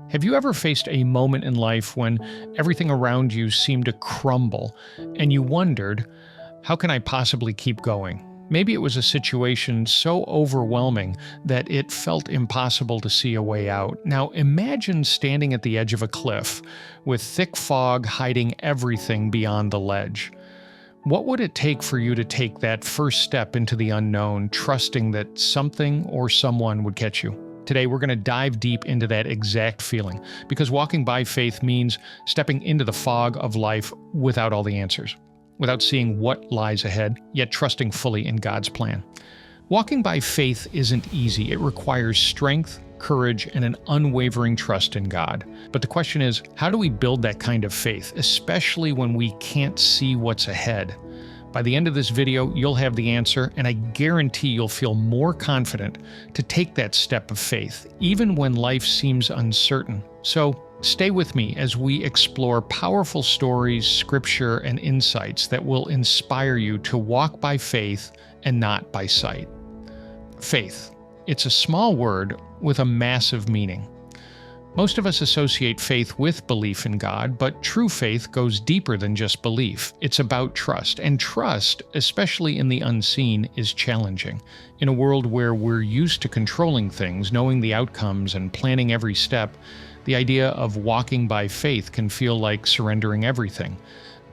Have you ever faced a moment in life when everything around you seemed to crumble and you wondered, how can I possibly keep going? Maybe it was a situation so overwhelming that it felt impossible to see a way out. Now imagine standing at the edge of a cliff with thick fog hiding everything beyond the ledge. What would it take for you to take that first step into the unknown, trusting that something or someone would catch you? Today, we're going to dive deep into that exact feeling, because walking by faith means stepping into the fog of life without all the answers, without seeing what lies ahead, yet trusting fully in God's plan. Walking by faith isn't easy. It requires strength, courage, and an unwavering trust in God. But the question is, how do we build that kind of faith, especially when we can't see what's ahead? By the end of this video, you'll have the answer, and I guarantee you'll feel more confident to take that step of faith, even when life seems uncertain. So stay with me as we explore powerful stories, scripture, and insights that will inspire you to walk by faith and not by sight. Faith. It's a small word with a massive meaning. Most of us associate faith with belief in God, but true faith goes deeper than just belief. It's about trust, and trust, especially in the unseen, is challenging. In a world where we're used to controlling things, knowing the outcomes, and planning every step, the idea of walking by faith can feel like surrendering everything.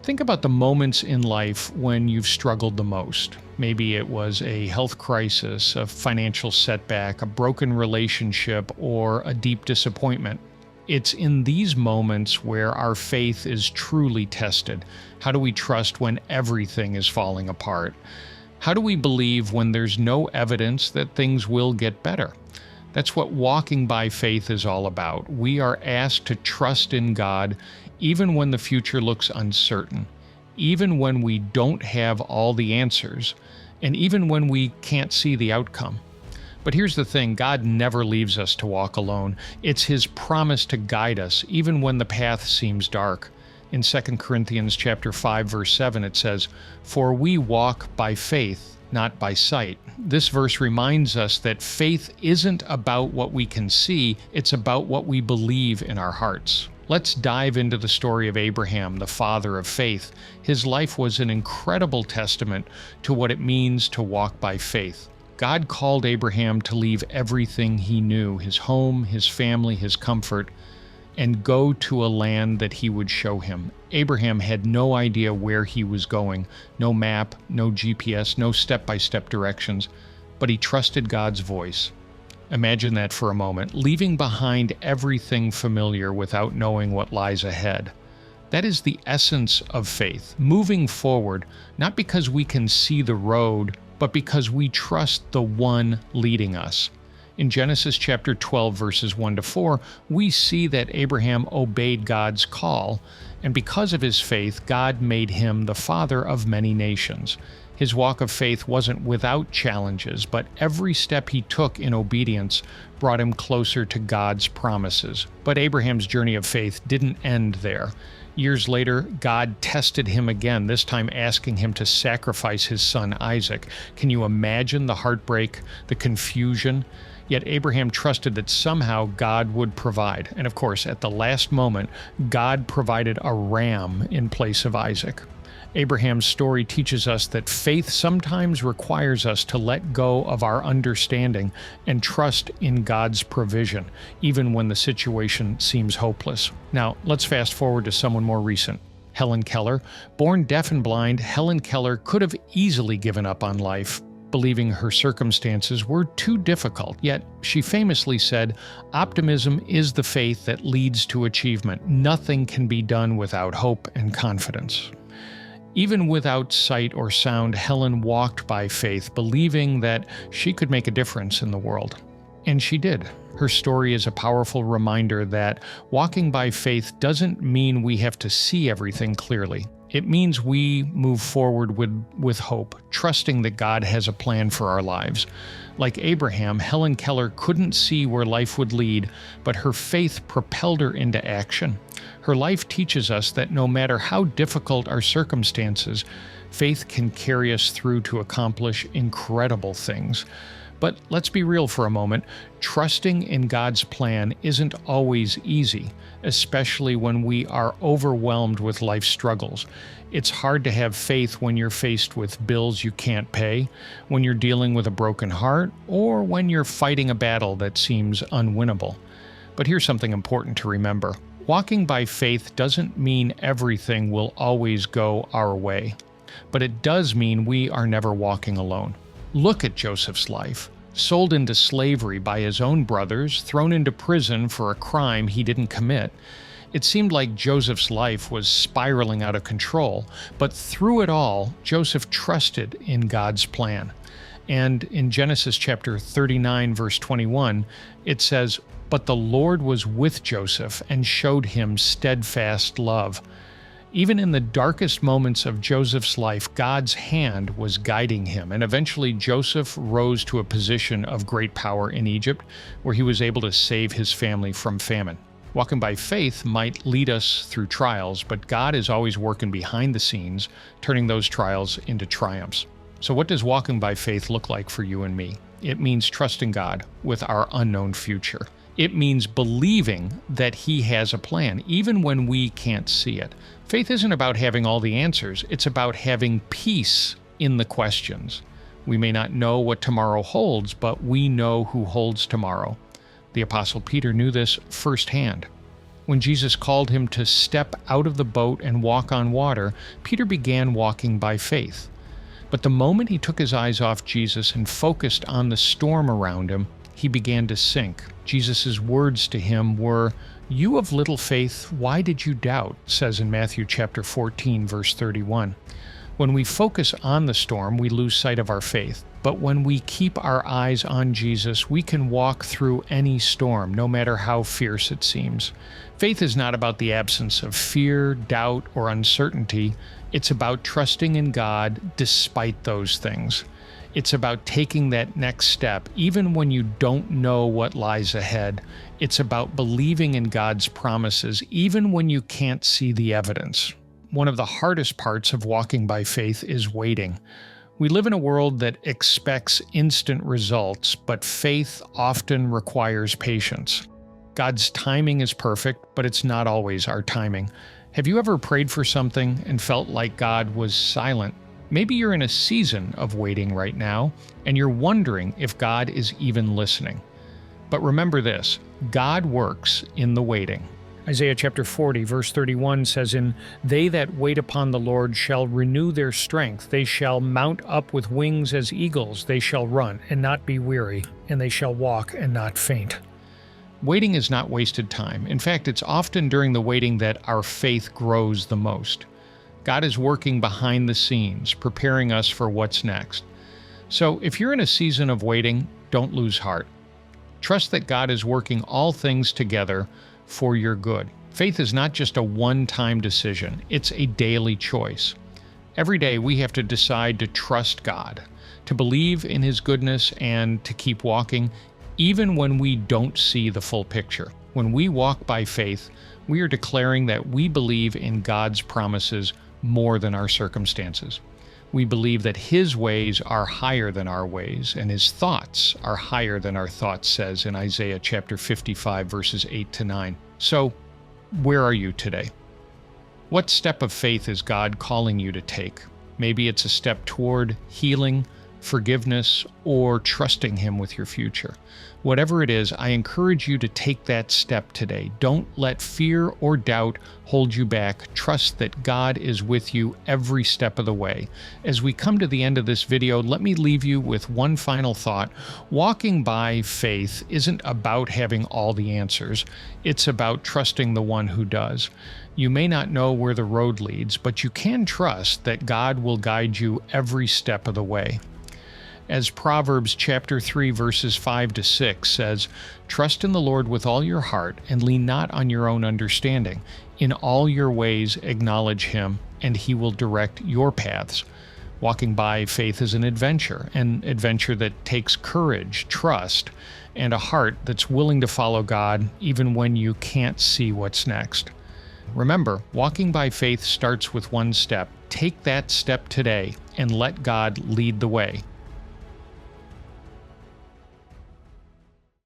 Think about the moments in life when you've struggled the most. Maybe it was a health crisis, a financial setback, a broken relationship, or a deep disappointment. It's in these moments where our faith is truly tested. How do we trust when everything is falling apart? How do we believe when there's no evidence that things will get better? That's what walking by faith is all about. We are asked to trust in God even when the future looks uncertain, even when we don't have all the answers, and even when we can't see the outcome. But here's the thing, God never leaves us to walk alone. It's His promise to guide us, even when the path seems dark. In 2 Corinthians chapter 5, verse 7, it says, "For we walk by faith, not by sight." This verse reminds us that faith isn't about what we can see, it's about what we believe in our hearts. Let's dive into the story of Abraham, the father of faith. His life was an incredible testament to what it means to walk by faith. God called Abraham to leave everything he knew, his home, his family, his comfort, and go to a land that He would show him. Abraham had no idea where he was going, no map, no GPS, no step-by-step directions, but he trusted God's voice. Imagine that for a moment, leaving behind everything familiar without knowing what lies ahead. That is the essence of faith, moving forward, not because we can see the road, but because we trust the one leading us. In Genesis chapter 12, verses 1-4, we see that Abraham obeyed God's call, and because of his faith, God made him the father of many nations. His walk of faith wasn't without challenges, but every step he took in obedience brought him closer to God's promises. But Abraham's journey of faith didn't end there. Years later, God tested him again, this time asking him to sacrifice his son Isaac. Can you imagine the heartbreak, the confusion? Yet Abraham trusted that somehow God would provide. And of course, at the last moment, God provided a ram in place of Isaac. Abraham's story teaches us that faith sometimes requires us to let go of our understanding and trust in God's provision, even when the situation seems hopeless. Now, let's fast forward to someone more recent. Helen Keller. Born deaf and blind, Helen Keller could have easily given up on life, believing her circumstances were too difficult. Yet, she famously said, "Optimism is the faith that leads to achievement. Nothing can be done without hope and confidence." Even without sight or sound, Helen walked by faith, believing that she could make a difference in the world. And she did. Her story is a powerful reminder that walking by faith doesn't mean we have to see everything clearly. It means we move forward with hope, trusting that God has a plan for our lives. Like Abraham, Helen Keller couldn't see where life would lead, but her faith propelled her into action. Her life teaches us that no matter how difficult our circumstances, faith can carry us through to accomplish incredible things. But let's be real for a moment. Trusting in God's plan isn't always easy, especially when we are overwhelmed with life's struggles. It's hard to have faith when you're faced with bills you can't pay, when you're dealing with a broken heart, or when you're fighting a battle that seems unwinnable. But here's something important to remember. Walking by faith doesn't mean everything will always go our way, but it does mean we are never walking alone. Look at Joseph's life. Sold into slavery by his own brothers, thrown into prison for a crime he didn't commit. It seemed like Joseph's life was spiraling out of control, but through it all, Joseph trusted in God's plan. And in Genesis chapter 39, verse 21, it says, "But the Lord was with Joseph and showed him steadfast love." Even in the darkest moments of Joseph's life, God's hand was guiding him, and eventually Joseph rose to a position of great power in Egypt, where he was able to save his family from famine. Walking by faith might lead us through trials, but God is always working behind the scenes, turning those trials into triumphs. So what does walking by faith look like for you and me? It means trusting God with our unknown future. It means believing that He has a plan, even when we can't see it. Faith isn't about having all the answers. It's about having peace in the questions. We may not know what tomorrow holds, but we know who holds tomorrow. The Apostle Peter knew this firsthand. When Jesus called him to step out of the boat and walk on water, Peter began walking by faith. But the moment he took his eyes off Jesus and focused on the storm around him, he began to sink. Jesus' words to him were, "You of little faith, why did you doubt?" says in Matthew chapter 14, verse 31. When we focus on the storm, we lose sight of our faith. But when we keep our eyes on Jesus, we can walk through any storm, no matter how fierce it seems. Faith is not about the absence of fear, doubt, or uncertainty. It's about trusting in God despite those things. It's about taking that next step, even when you don't know what lies ahead. It's about believing in God's promises, even when you can't see the evidence. One of the hardest parts of walking by faith is waiting. We live in a world that expects instant results, but faith often requires patience. God's timing is perfect, but it's not always our timing. Have you ever prayed for something and felt like God was silent? Maybe you're in a season of waiting right now, and you're wondering if God is even listening. But remember this, God works in the waiting. Isaiah chapter 40, verse 31 says, "They that wait upon the Lord shall renew their strength. They shall mount up with wings as eagles. They shall run and not be weary, and they shall walk and not faint." Waiting is not wasted time. In fact, it's often during the waiting that our faith grows the most. God is working behind the scenes, preparing us for what's next. So if you're in a season of waiting, don't lose heart. Trust that God is working all things together for your good. Faith is not just a one-time decision, it's a daily choice. Every day we have to decide to trust God, to believe in His goodness, and to keep walking, even when we don't see the full picture. When we walk by faith, we are declaring that we believe in God's promises more than our circumstances. We believe that His ways are higher than our ways, and His thoughts are higher than our thoughts, says in Isaiah chapter 55, verses 8 to 9. So, where are you today? What step of faith is God calling you to take? Maybe it's a step toward healing, forgiveness, or trusting Him with your future. Whatever it is, I encourage you to take that step today. Don't let fear or doubt hold you back. Trust that God is with you every step of the way. As we come to the end of this video, let me leave you with one final thought. Walking by faith isn't about having all the answers. It's about trusting the one who does. You may not know where the road leads, but you can trust that God will guide you every step of the way. As Proverbs chapter 3 verses 5 to 6 says, "Trust in the Lord with all your heart and lean not on your own understanding. In all your ways acknowledge Him, and He will direct your paths." Walking by faith is an adventure that takes courage, trust, and a heart that's willing to follow God even when you can't see what's next. Remember, walking by faith starts with one step. Take that step today and let God lead the way.